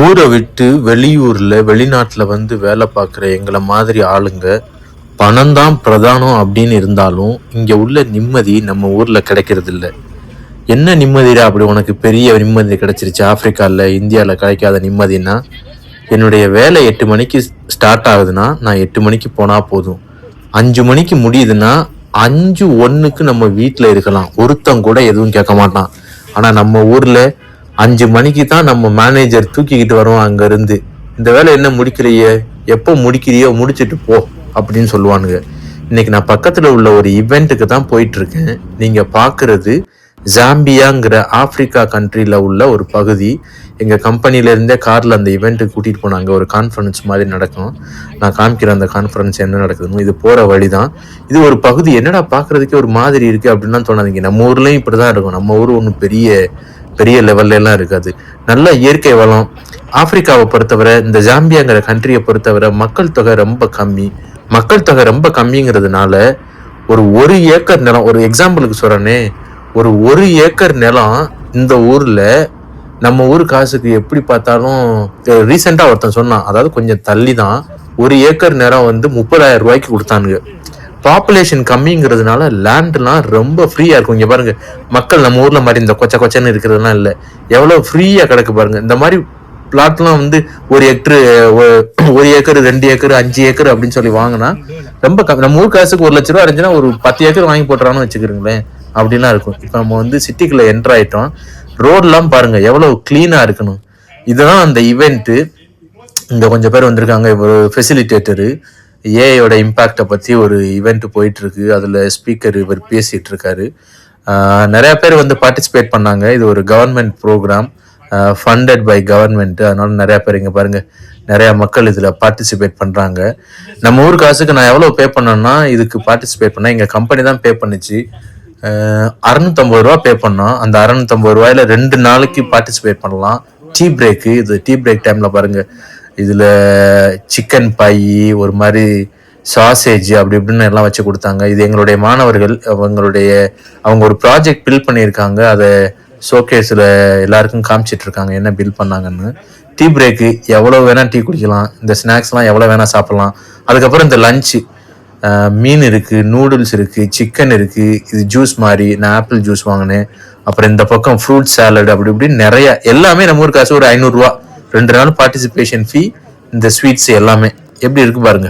ஊரை விட்டு வெளியூர்ல வெளிநாட்டுல வந்து வேலை பார்க்குற எங்களை மாதிரி ஆளுங்க பணம் தான் பிரதானம் அப்படின்னு இருந்தாலும் இங்க உள்ள நிம்மதி நம்ம ஊர்ல கிடைக்கிறது இல்ல. என்ன நிம்மதிடா அப்படி உனக்கு பெரிய நிம்மதி கிடைச்சிருச்சு ஆப்பிரிக்கால இந்தியால கிடைக்காத நிம்மதினா? என்னுடைய வேலை 8 மணிக்கு ஸ்டார்ட் ஆகுதுன்னா நான் 8 மணிக்கு போனா போதும். 5 மணிக்கு முடியுதுன்னா 5:01க்கு நம்ம வீட்டில் இருக்கலாம், ஒருத்தன் கூட எதுவும் கேட்க மாட்டான். ஆனா நம்ம ஊர்ல 5 மணிக்கு தான் நம்ம மேனேஜர் தூக்கிக்கிட்டு வருவோம் அங்க இருந்து. இந்த வேலை என்ன முடிக்கிறிய, எப்போ முடிக்கிறியோ முடிச்சிட்டு போ அப்படின்னு சொல்லுவானுங்க. இன்னைக்கு நான் பக்கத்துல உள்ள ஒரு இவெண்ட்டுக்கு தான் போயிட்டு இருக்கேன். நீங்க பாக்குறது ஜாம்பியாங்கிற ஆப்பிரிக்கா கண்ட்ரில உள்ள ஒரு பகுதி. எங்க கம்பெனில இருந்தே கார்ல அந்த இவெண்ட்டுக்கு கூட்டிட்டு போனாங்க. ஒரு கான்ஃபரன்ஸ் மாதிரி நடக்கும். நான் காமிக்கிறேன் அந்த கான்ஃபரன்ஸ் என்ன நடக்குதுன்னு. இது போற வழிதான். இது ஒரு பகுதி. என்னடா பாக்குறதுக்கே ஒரு மாதிரி இருக்கு அப்படின்னு தோணாதீங்க. நம்ம ஊர்லயும் இப்படிதான் இருக்கும். நம்ம ஊர் ஒன்றும் பெரிய பெரிய லெவல்ல எல்லாம் இருக்காது. நல்ல இயற்கை வளம். ஆப்பிரிக்காவை பொறுத்தவரை, இந்த ஜாம்பியாங்கிற கண்ட்ரியை பொறுத்தவரை மக்கள் தொகை ரொம்ப கம்மி. மக்கள் தொகை ரொம்ப கம்மிங்கிறதுனால ஒரு ஏக்கர் நிலம், ஒரு எக்ஸாம்பிளுக்கு சொல்றேனே, ஒரு ஏக்கர் நிலம் இந்த ஊர்ல நம்ம ஊர் காசுக்கு எப்படி பார்த்தாலும், ரீசெண்டா ஒருத்தன் சொன்னான், அதாவது கொஞ்சம் தள்ளி தான், 1 ஏக்கர் நிலம் வந்து 30,000 ரூபாய்க்கு கொடுத்தானுங்க. பாப்புலேஷன் கம்மிங்கிறதுனால லேண்ட்லாம் ரொம்ப ஃப்ரீயா இருக்கும். இங்க பாருங்க, மக்கள் நம்ம ஊர்ல மாதிரி இந்த கொச்சை கொச்சைன்னு இருக்கிறதுலாம் இல்லை. எவ்வளவு ஃப்ரீயா கிடக்கு பாருங்க. இந்த மாதிரி பிளாட்லாம் வந்து 1 ஏக்கர் 1 ஏக்கர் 2 ஏக்கர் 5 ஏக்கர் அப்படின்னு சொல்லி வாங்கினா ரொம்ப நம்ம ஊர் காசுக்கு 1,00,000 ரூபா இருந்துச்சுன்னா ஒரு 10 ஏக்கர் வாங்கி போட்டுறான்னு வச்சுக்கிறீங்களேன், அப்படிலாம் இருக்கும். இப்போ நம்ம வந்து சிட்டிக்குள்ள என்டர் ஆயிட்டோம். ரோட்லாம் பாருங்க எவ்வளவு கிளீனா இருக்கணும். இதுதான் அந்த இவெண்ட். இங்க கொஞ்சம் பேர் வந்திருக்காங்க. ஒரு ஃபெசிலிட்டேட்டரு ஏஐயோட இம்பேக்டை பற்றி ஒரு ஈவெண்ட் போயிட்டு இருக்கு. அதில் ஸ்பீக்கர் இவர் பேசிட்டு இருக்காரு. நிறைய பேர் வந்து பார்ட்டிசிபேட் பண்ணாங்க. இது ஒரு government program, funded by government. அதனால நிறைய பேர் இங்கே பாருங்க, நிறைய மக்கள் இதில் பார்ட்டிசிபேட் பண்ணுறாங்க. நம்ம ஊர் காசுக்கு நான் எவ்வளோ பே பண்ணேன்னா, இதுக்கு பார்ட்டிசிபேட் பண்ணேன், எங்கள் கம்பெனி தான் பே பண்ணிச்சு. 650 ரூபா பே பண்ணோம். அந்த 650 ரூபாயில 2 நாளைக்கு பார்ட்டிசிபேட் பண்ணலாம். டீ பிரேக்கு, இது டீ பிரேக் டைம்ல பாருங்க, இதுல சிக்கன் பை, ஒரு மாதிரி சாசேஜ் அப்படி இப்படின்னு எல்லாம் வச்சு கொடுத்தாங்க. இது எங்களுடைய மாணவர்கள், அவங்க ஒரு ப்ராஜெக்ட் பில் பண்ணியிருக்காங்க. அதை ஷோகேஸ்ல எல்லாருக்கும் காமிச்சிட்டு இருக்காங்க என்ன பில் பண்ணாங்கன்னு. டீ பிரேக்கு எவ்வளவு வேணா டீ குடிக்கலாம். இந்த ஸ்நாக்ஸ்லாம் எவ்வளவு வேணா சாப்பிடலாம். அதுக்கப்புறம் இந்த லஞ்சு, மீன் இருக்கு, நூடுல்ஸ் இருக்கு, சிக்கன் இருக்கு, இது ஜூஸ் மாதிரி, நான் ஆப்பிள் ஜூஸ் வாங்கினேன். அப்புறம் இந்த பக்கம் ஃப்ரூட் சாலட், அப்படி இப்படின்னு நிறைய, எல்லாமே நம்ம ஊர் காசு ஒரு 500 ரூபா. 2 நாள் பார்ட்டிசிபேஷன் ஃபீ, இந்த ஸ்வீட்ஸ் எல்லாமே எப்படி இருக்கு பாருங்க.